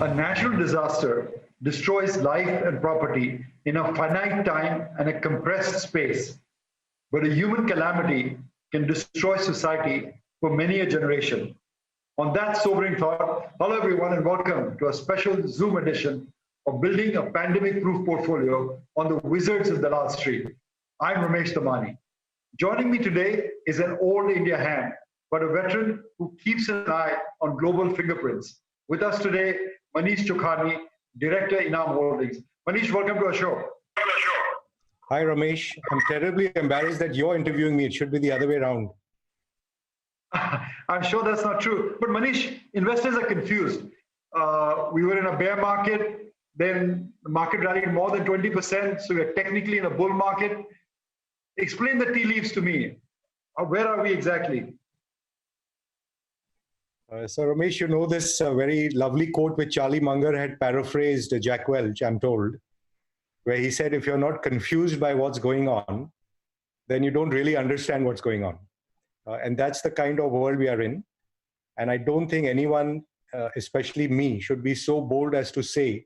A natural disaster destroys life and property in a finite time and a compressed space, but a human calamity can destroy society for many a generation. On that sobering thought, hello everyone and welcome to a special Zoom edition of Building a Pandemic-Proof Portfolio on the Wizards of Dalal Street. I'm Ramesh Damani. Joining me today is an old India hand, but a veteran who keeps an eye on global fingerprints. With us today, Manish Chokhani, Director, Enam Holdings. Manish, welcome to our show. Hi, Ramesh. I'm terribly embarrassed that you're interviewing me. It should be the other way around. I'm sure that's not true. But Manish, investors are confused. We were in a bear market, then the market rallied more than 20%, so we're technically in a bull market. Explain the tea leaves to me. Where are we exactly? So Ramesh, you know this very lovely quote which Charlie Munger had paraphrased Jack Welch, I'm told, where he said, if you're not confused by what's going on, then you don't really understand what's going on. And that's the kind of world we are in. And I don't think anyone, especially me, should be so bold as to say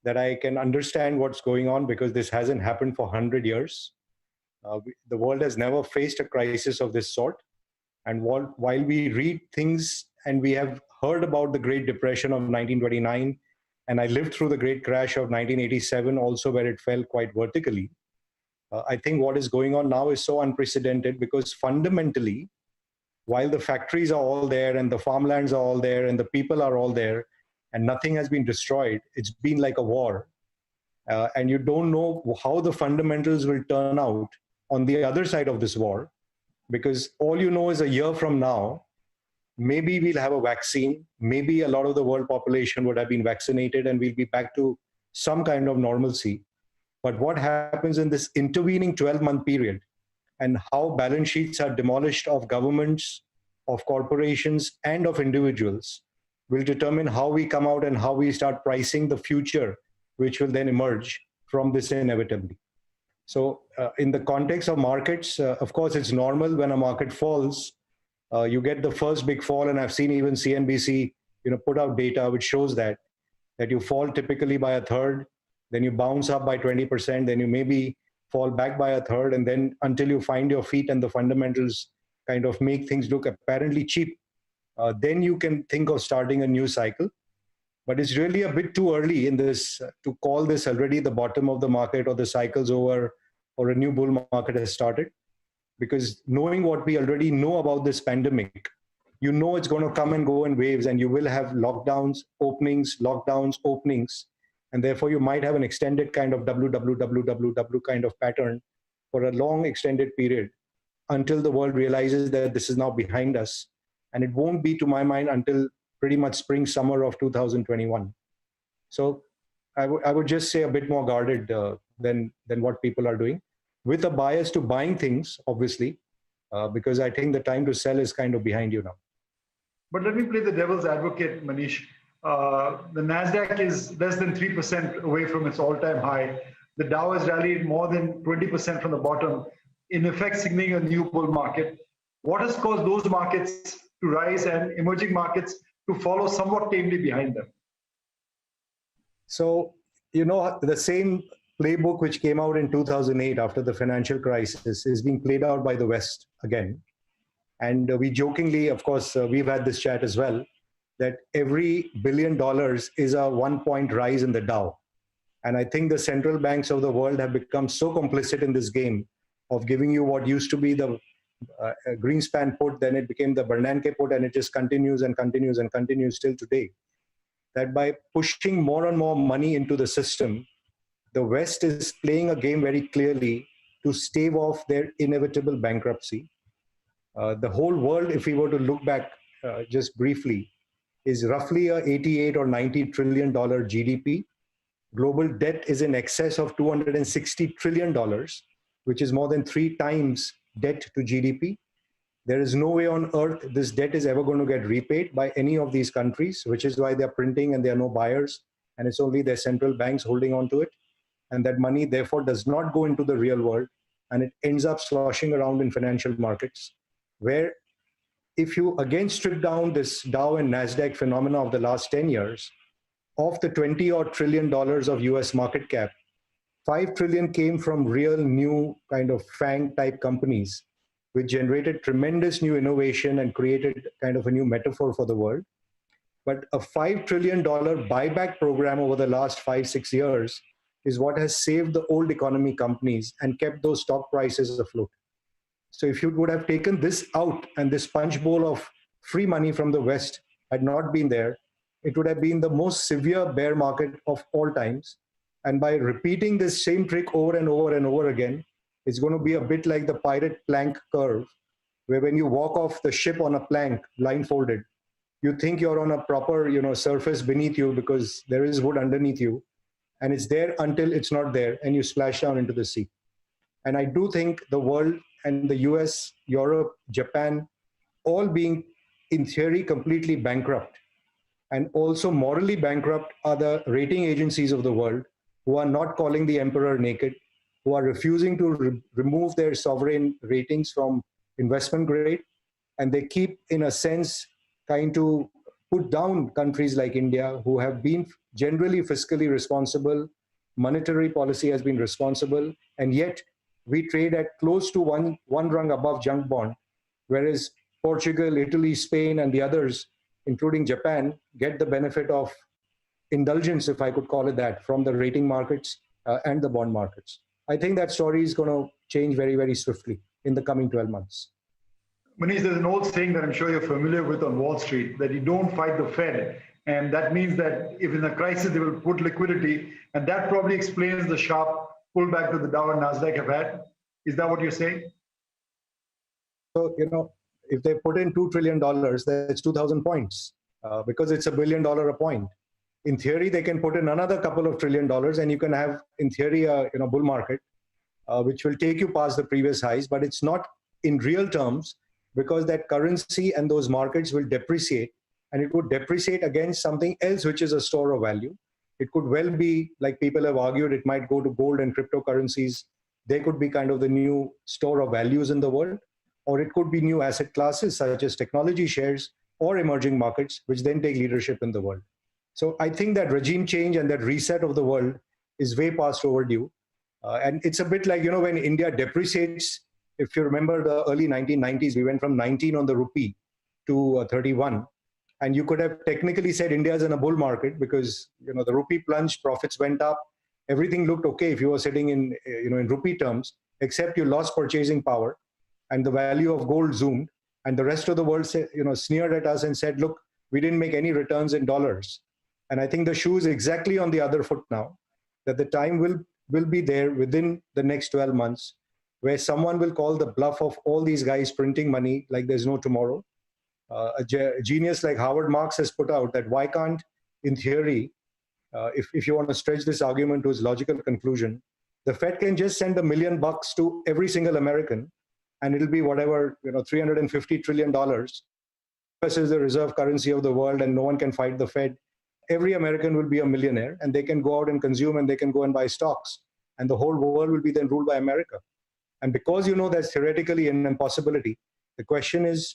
that I can understand what's going on because this hasn't happened for 100 years. The world has never faced a crisis of this sort. And while we read things and we have heard about the Great Depression of 1929, and I lived through the Great Crash of 1987 also, where it fell quite vertically, I think what is going on now is so unprecedented because fundamentally, while the factories are all there and the farmlands are all there and the people are all there and nothing has been destroyed, it's been like a war. And you don't know how the fundamentals will turn out on the other side of this war, because all you know is a year from now, maybe we'll have a vaccine, maybe a lot of the world population would have been vaccinated and we'll be back to some kind of normalcy. But what happens in this intervening 12-month period and how balance sheets are demolished of governments, of corporations, and of individuals will determine how we come out and how we start pricing the future, which will then emerge from this inevitably. So in the context of markets, of course, it's normal when a market falls, you get the first big fall, and I've seen even CNBC, put out data which shows that you fall typically by a third, then you bounce up by 20%, then you maybe fall back by a third, and then until you find your feet and the fundamentals kind of make things look apparently cheap, then you can think of starting a new cycle. But it's really a bit too early in this to call this already the bottom of the market or the cycle's over or a new bull market has started. Because knowing what we already know about this pandemic, it's going to come and go in waves and you will have lockdowns, openings, and therefore you might have an extended kind of WWW kind of pattern for a long extended period until the world realizes that this is now behind us. And it won't be, to my mind, until pretty much spring, summer of 2021. So I would just say a bit more guarded than what people are doing, with a bias to buying things, obviously, because I think the time to sell is kind of behind you now. But let me play the devil's advocate, Manish. The NASDAQ is less than 3% away from its all-time high. The Dow has rallied more than 20% from the bottom, in effect signaling a new bull market. What has caused those markets to rise and emerging markets to follow somewhat tamely behind them? So, the same playbook which came out in 2008 after the financial crisis is being played out by the West again. And we jokingly, of course, we've had this chat as well, that every $1 billion is a 1-point rise in the Dow. And I think the central banks of the world have become so complicit in this game of giving you what used to be the Greenspan put, then it became the Bernanke put, and it just continues and continues and continues till today. That by pushing more and more money into the system, the West is playing a game very clearly to stave off their inevitable bankruptcy. The whole world, if we were to look back just briefly, is roughly a $88 or $90 trillion GDP. Global debt is in excess of $260 trillion, which is more than 3 times debt to GDP. There is no way on earth this debt is ever going to get repaid by any of these countries, which is why they're printing and there are no buyers, and it's only their central banks holding on to it. And that money, therefore, does not go into the real world, and it ends up sloshing around in financial markets, where if you again strip down this Dow and NASDAQ phenomena of the last 10 years, of the 20 odd trillion dollars of US market cap, 5 trillion came from real new kind of FANG type companies, which generated tremendous new innovation and created kind of a new metaphor for the world. But a $5 trillion buyback program over the last 5-6 years is what has saved the old economy companies and kept those stock prices afloat. So if you would have taken this out and this punch bowl of free money from the West had not been there, it would have been the most severe bear market of all times. And by repeating this same trick over and over and over again, it's going to be a bit like the pirate plank curve, where when you walk off the ship on a plank blindfolded, you think you're on a proper, surface beneath you because there is wood underneath you, and it's there until it's not there, and you splash down into the sea. And I do think the world and the US, Europe, Japan, all being in theory completely bankrupt and also morally bankrupt are the rating agencies of the world, who are not calling the emperor naked, who are refusing to remove their sovereign ratings from investment grade. And they keep, in a sense, trying to put down countries like India, who have been generally fiscally responsible, monetary policy has been responsible, and yet we trade at close to one rung above junk bond, whereas Portugal, Italy, Spain, and the others, including Japan, get the benefit of indulgence, if I could call it that, from the rating markets and the bond markets. I think that story is going to change very, very swiftly in the coming 12 months. Manish, there's an old saying that I'm sure you're familiar with on Wall Street, that you don't fight the Fed. And that means that if in a crisis, they will put liquidity. And that probably explains the sharp pullback that the Dow and Nasdaq have had. Is that what you're saying? So, if they put in $2 trillion, that's 2,000 points because it's $1 billion a point. In theory, they can put in another couple of $1 trillion and you can have, in theory, a bull market, which will take you past the previous highs, but it's not in real terms because that currency and those markets will depreciate, and it would depreciate against something else, which is a store of value. It could well be, like people have argued, it might go to gold and cryptocurrencies. They could be kind of the new store of values in the world, or it could be new asset classes such as technology shares or emerging markets, which then take leadership in the world. So I think that regime change and that reset of the world is way past overdue. And it's a bit like, when India depreciates, if you remember the early 1990s, we went from 19 on the rupee to 31. And you could have technically said India's in a bull market because, the rupee plunged, profits went up. Everything looked okay if you were sitting in, in rupee terms, except you lost purchasing power and the value of gold zoomed. And the rest of the world, sneered at us and said, look, we didn't make any returns in dollars. And I think the shoe is exactly on the other foot now, that the time will be there within the next 12 months where someone will call the bluff of all these guys printing money like there's no tomorrow. A genius like Howard Marks has put out that why can't, in theory, if you want to stretch this argument to its logical conclusion, the Fed can just send $1 million to every single American and it'll be whatever, $350 trillion. US is the reserve currency of the world and no one can fight the Fed. Every American will be a millionaire and they can go out and consume and they can go and buy stocks. And the whole world will be then ruled by America. And because that's theoretically an impossibility, the question is,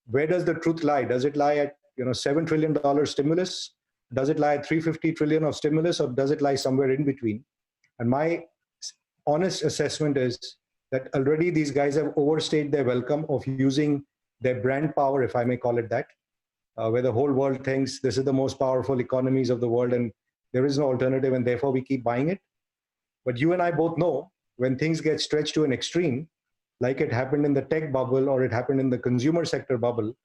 where does the truth lie? Does it lie at $7 trillion stimulus? Does it lie at 350 trillion of stimulus, or does it lie somewhere in between? And my honest assessment is that already these guys have overstayed their welcome of using their brand power, if I may call it that, where the whole world thinks this is the most powerful economies of the world and there is no alternative and therefore we keep buying it. But you and I both know when things get stretched to an extreme, like it happened in the tech bubble or it happened in the consumer sector bubble,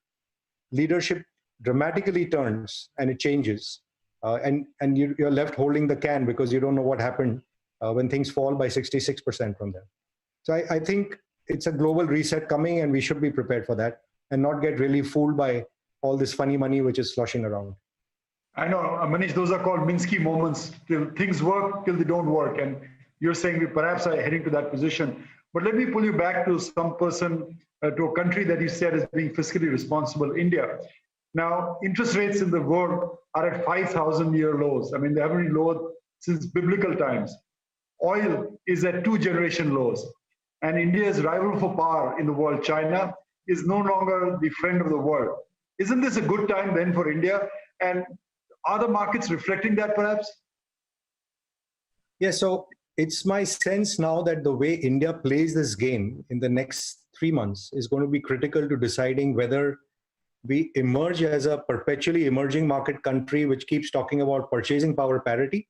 leadership dramatically turns and it changes. And you're left holding the can because you don't know what happened when things fall by 66% from there. So I think it's a global reset coming and we should be prepared for that and not get really fooled by all this funny money which is sloshing around. I know, Manish, those are called Minsky moments, till things work, till they don't work. And you're saying we perhaps are heading to that position. But let me pull you back to some person, to a country that you said is being fiscally responsible, India. Now, interest rates in the world are at 5,000-year lows. I mean, they haven't been lowered since biblical times. Oil is at 2-generation lows. And India's rival for power in the world, China, is no longer the friend of the world. Isn't this a good time then for India? And Are the markets reflecting that perhaps? Yeah, so it's my sense now that the way India plays this game in the next 3 months is going to be critical to deciding whether we emerge as a perpetually emerging market country which keeps talking about purchasing power parity,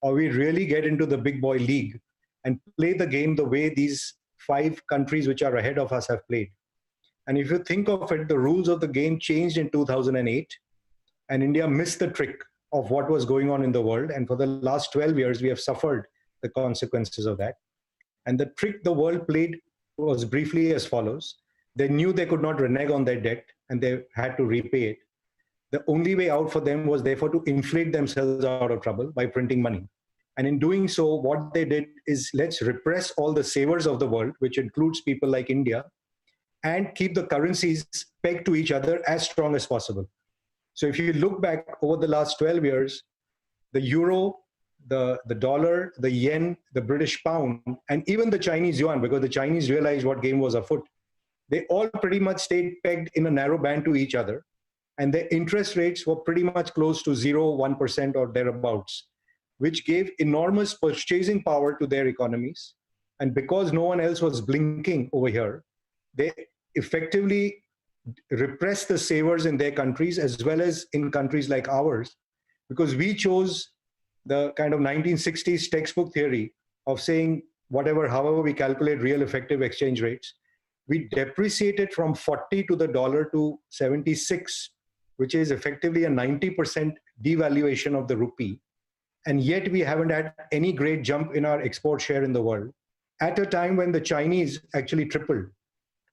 or we really get into the big boy league and play the game the way these 5 countries which are ahead of us have played. And if you think of it, the rules of the game changed in 2008, and India missed the trick of what was going on in the world. And for the last 12 years, we have suffered the consequences of that. And the trick the world played was briefly as follows. They knew they could not renege on their debt and they had to repay it. The only way out for them was therefore to inflate themselves out of trouble by printing money. And in doing so, what they did is let's repress all the savers of the world, which includes people like India, and keep the currencies pegged to each other as strong as possible. So if you look back over the last 12 years, the euro, the dollar, the yen, the British pound, and even the Chinese yuan, because the Chinese realized what game was afoot, they all pretty much stayed pegged in a narrow band to each other. And their interest rates were pretty much close to 0, 1% or thereabouts, which gave enormous purchasing power to their economies. And because no one else was blinking over here, they effectively repress the savers in their countries as well as in countries like ours, because we chose the kind of 1960s textbook theory of saying however we calculate real effective exchange rates, we depreciated from 40 to the dollar to 76, which is effectively a 90% devaluation of the rupee. And yet we haven't had any great jump in our export share in the world at a time when the Chinese actually tripled.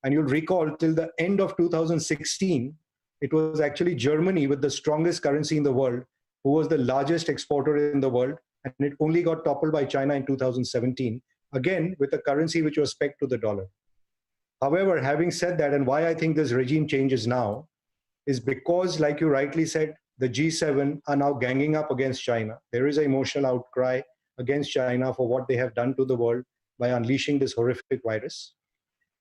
And you'll recall till the end of 2016, it was actually Germany with the strongest currency in the world, who was the largest exporter in the world. And it only got toppled by China in 2017, again, with a currency which was pegged to the dollar. However, having said that, and why I think this regime changes now, is because, like you rightly said, the G7 are now ganging up against China. There is an emotional outcry against China for what they have done to the world by unleashing this horrific virus.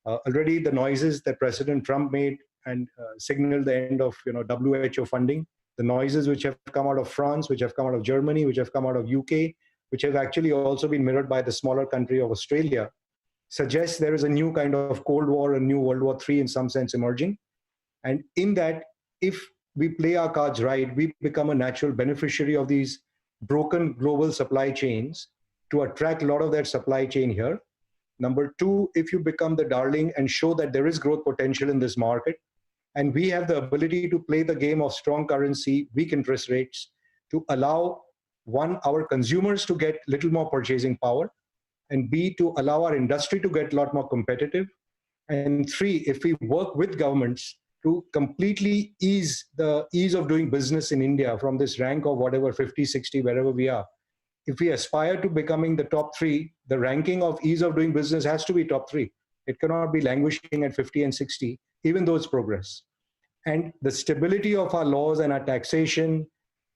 Already the noises that President Trump made and signaled the end of WHO funding, the noises which have come out of France, which have come out of Germany, which have come out of UK, which have actually also been mirrored by the smaller country of Australia, suggests there is a new kind of Cold War, a new World War III in some sense emerging. And in that, if we play our cards right, we become a natural beneficiary of these broken global supply chains to attract a lot of that supply chain here. Number two, if you become the darling and show that there is growth potential in this market, and we have the ability to play the game of strong currency, weak interest rates, to allow, one, our consumers to get little more purchasing power, and B, to allow our industry to get a lot more competitive, and three, if we work with governments to completely ease the ease of doing business in India from this rank of whatever, 50, 60, wherever we are. If we aspire to becoming the top 3, the ranking of ease of doing business has to be top 3. It cannot be languishing at 50 and 60, even though it's progress. And the stability of our laws and our taxation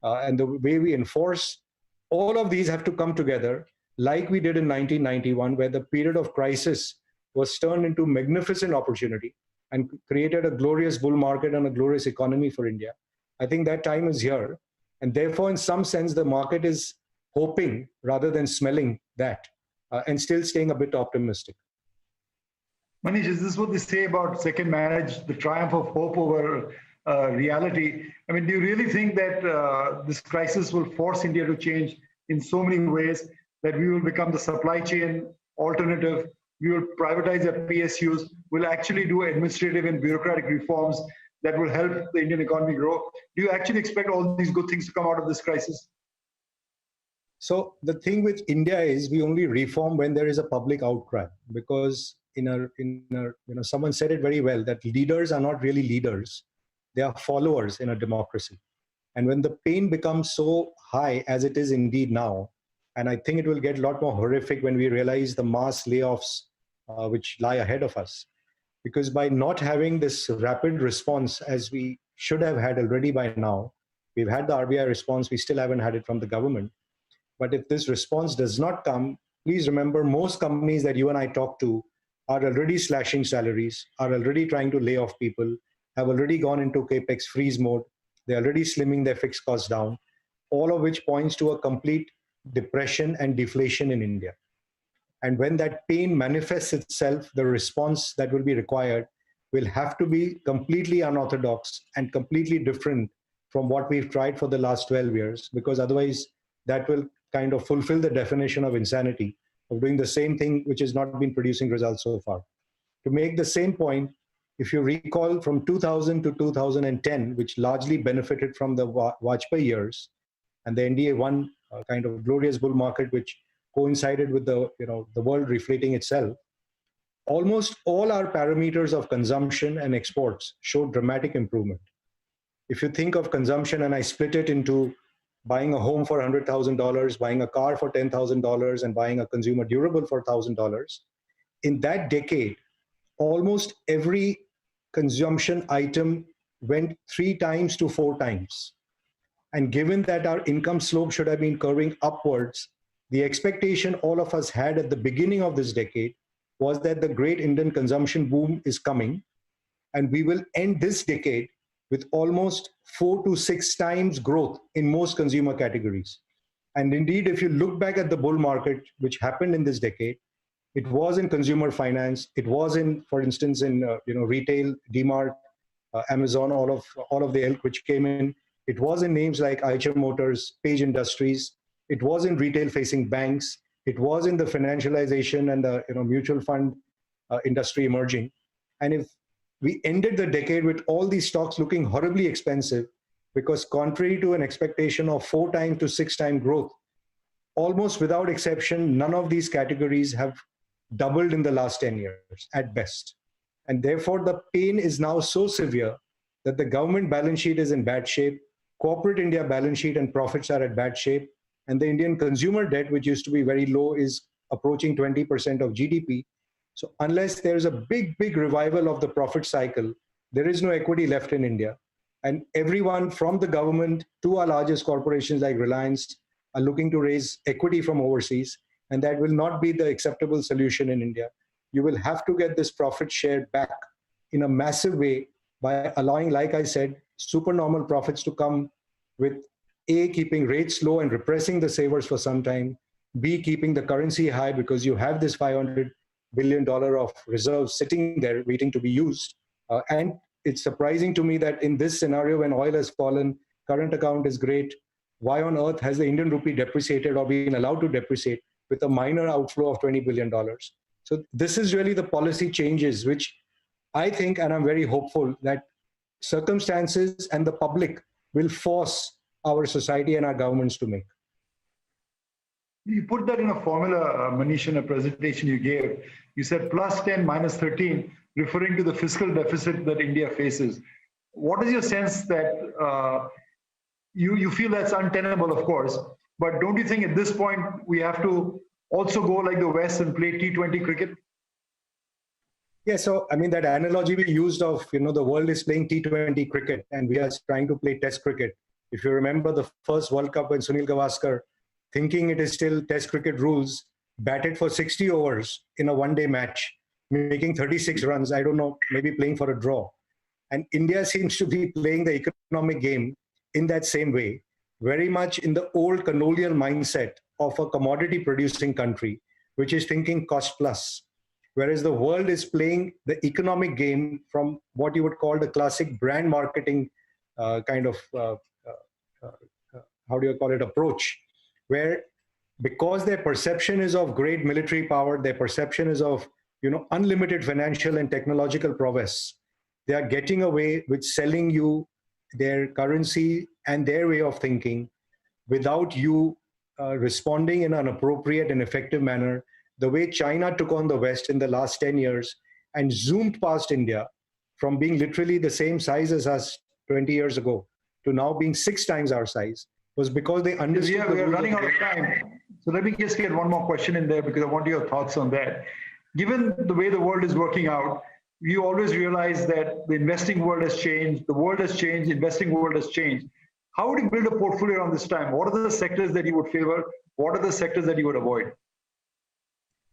and the way we enforce, all of these have to come together like we did in 1991, where the period of crisis was turned into magnificent opportunity and created a glorious bull market and a glorious economy for India. I think that time is here. And therefore, in some sense, the market is hoping rather than smelling that and still staying a bit optimistic. Manish, is this what they say about second marriage, the triumph of hope over reality? I mean, do you really think that this crisis will force India to change in so many ways that we will become the supply chain alternative, we will privatize our PSUs, we'll actually do administrative and bureaucratic reforms that will help the Indian economy grow? Do you actually expect all these good things to come out of this crisis? So the thing with India is we only reform when there is a public outcry, because someone said it very well that leaders are not really leaders, they are followers in a democracy. And when the pain becomes so high as it is indeed now, and I think it will get a lot more horrific when we realize the mass layoffs which lie ahead of us, because by not having this rapid response as we should have had already by now, we've had the RBI response, we still haven't had it from the government. But if this response does not come, please remember most companies that you and I talk to are already slashing salaries, are already trying to lay off people, have already gone into capex freeze mode. They're already slimming their fixed costs down. all of which points to a complete depression and deflation in India. And when that pain manifests itself, the response that will be required will have to be completely unorthodox and completely different from what we've tried for the last 12 years, because otherwise that will kind of fulfill the definition of insanity of doing the same thing which has not been producing results so far. To make the same point, if you recall from 2000 to 2010, which largely benefited from the Vajpayee years, and the NDA won a kind of glorious bull market, which coincided with the world reflating itself, almost all our parameters of consumption and exports showed dramatic improvement. If you think of consumption, and I split it into buying a home for $100,000, buying a car for $10,000, and buying a consumer durable for $1,000, in that decade, almost every consumption item went 3 times to 4 times. And given that our income slope should have been curving upwards, the expectation all of us had at the beginning of this decade was that the great Indian consumption boom is coming, and we will end this decade with almost 4 to 6 times growth in most consumer categories. And indeed, if you look back at the bull market, which happened in this decade, it was in consumer finance, it was in, for instance, in retail, DMart, Amazon, all of the ilk which came in. It was in names like Eicher Motors, Page Industries. It was in retail-facing banks. It was in the financialization and the mutual fund industry emerging. And if we ended the decade with all these stocks looking horribly expensive, because contrary to an expectation of 4 times to 6 times growth, almost without exception, none of these categories have doubled in the last 10 years at best. And therefore, the pain is now so severe that the government balance sheet is in bad shape, corporate India balance sheet and profits are at bad shape, and the Indian consumer debt, which used to be very low, is approaching 20% of GDP. So unless there's a big, big revival of the profit cycle, there is no equity left in India. And everyone from the government to our largest corporations like Reliance are looking to raise equity from overseas, and that will not be the acceptable solution in India. You will have to get this profit share back in a massive way by allowing, like I said, supernormal profits to come with A, keeping rates low and repressing the savers for some time, B, keeping the currency high because you have this $500 billion of reserves sitting there waiting to be used. And it's surprising to me that in this scenario, when oil has fallen, current account is great, why on earth has the Indian rupee depreciated or been allowed to depreciate with a minor outflow of $20 billion? So this is really the policy changes, which I think, and I'm very hopeful, that circumstances and the public will force our society and our governments to make. You put that in a formula, Manish, in a presentation you gave. You said plus 10, minus 13, referring to the fiscal deficit that India faces. What is your sense that you feel that's untenable, of course, but don't you think at this point we have to also go like the West and play T20 cricket? Yeah, so I mean that analogy we used of, the world is playing T20 cricket and we are trying to play Test cricket. If you remember the first World Cup when Sunil Gavaskar, thinking it is still Test cricket rules, batted for 60 overs in a one-day match, making 36 runs, I don't know, maybe playing for a draw. And India seems to be playing the economic game in that same way, very much in the old colonial mindset of a commodity producing country, which is thinking cost plus. Whereas the world is playing the economic game from what you would call the classic brand marketing approach, where because their perception is of great military power, their perception is of unlimited financial and technological prowess, they are getting away with selling you their currency and their way of thinking without you responding in an appropriate and effective manner, the way China took on the West in the last 10 years and zoomed past India from being literally the same size as us 20 years ago to now being 6 times our size, was because they understood. We are running out of time. So let me just get one more question in there because I want your thoughts on that. Given the way the world is working out, you always realize that the investing world has changed, the world has changed, investing world has changed. How would you build a portfolio around this time? What are the sectors that you would favor? What are the sectors that you would avoid?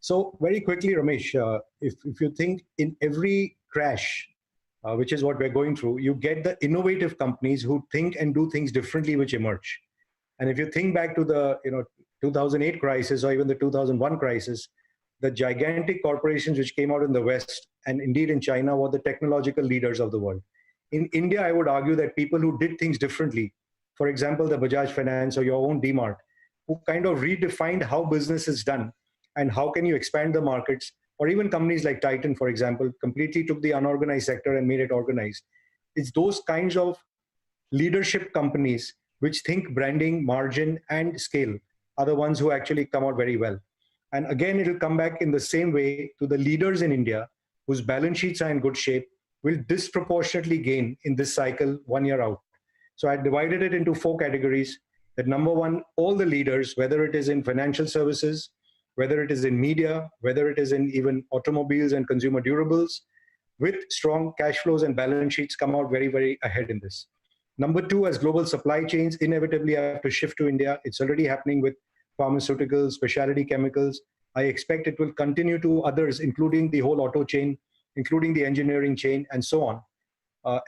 So very quickly, Ramesh, if you think in every crash, which is what we're going through, you get the innovative companies who think and do things differently, which emerge. And if you think back to the 2008 crisis or even the 2001 crisis, the gigantic corporations which came out in the West and indeed in China were the technological leaders of the world. In India, I would argue that people who did things differently, for example, the Bajaj Finance or your own DMart, who kind of redefined how business is done and how can you expand the markets, or even companies like Titan, for example, completely took the unorganized sector and made it organized. It's those kinds of leadership companies which think branding, margin, and scale are the ones who actually come out very well. And again, it'll come back in the same way to the leaders in India whose balance sheets are in good shape will disproportionately gain in this cycle 1 year out. So I divided it into 4 categories. That number one, all the leaders, whether it is in financial services, whether it is in media, whether it is in even automobiles and consumer durables, with strong cash flows and balance sheets come out very, very ahead in this. Number 2, as global supply chains inevitably have to shift to India. It's already happening with pharmaceuticals, specialty chemicals. I expect it will continue to others, including the whole auto chain, including the engineering chain, and so on.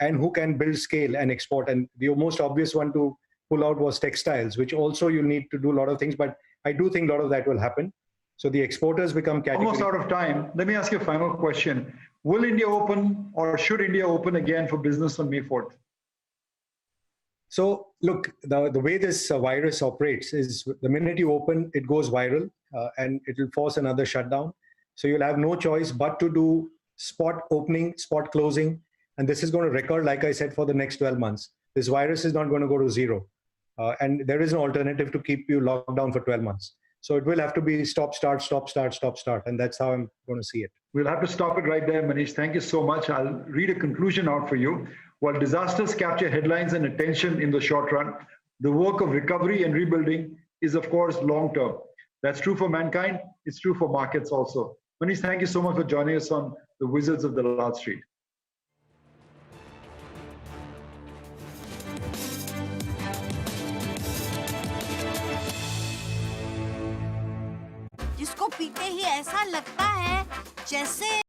And who can build scale and export. And the most obvious one to pull out was textiles, which also you need to do a lot of things. But I do think a lot of that will happen. So the exporters become category. Almost out of time. Let me ask you a final question. Will India open, or should India open again for business on May 4th? So look, the way this virus operates is the minute you open, it goes viral and it will force another shutdown. So you'll have no choice but to do spot opening, spot closing. And this is going to recur, like I said, for the next 12 months. This virus is not going to go to zero. And there is an alternative to keep you locked down for 12 months. So it will have to be stop, start, stop, start, stop, start. And that's how I'm going to see it. We'll have to stop it right there, Manish. Thank you so much. I'll read a conclusion out for you. While disasters capture headlines and attention in the short run, the work of recovery and rebuilding is, of course, long-term. That's true for mankind. It's true for markets also. Manish, thank you so much for joining us on the Wizards of Dalal Street. जिसको पीते ही ऐसा लगता है जैसे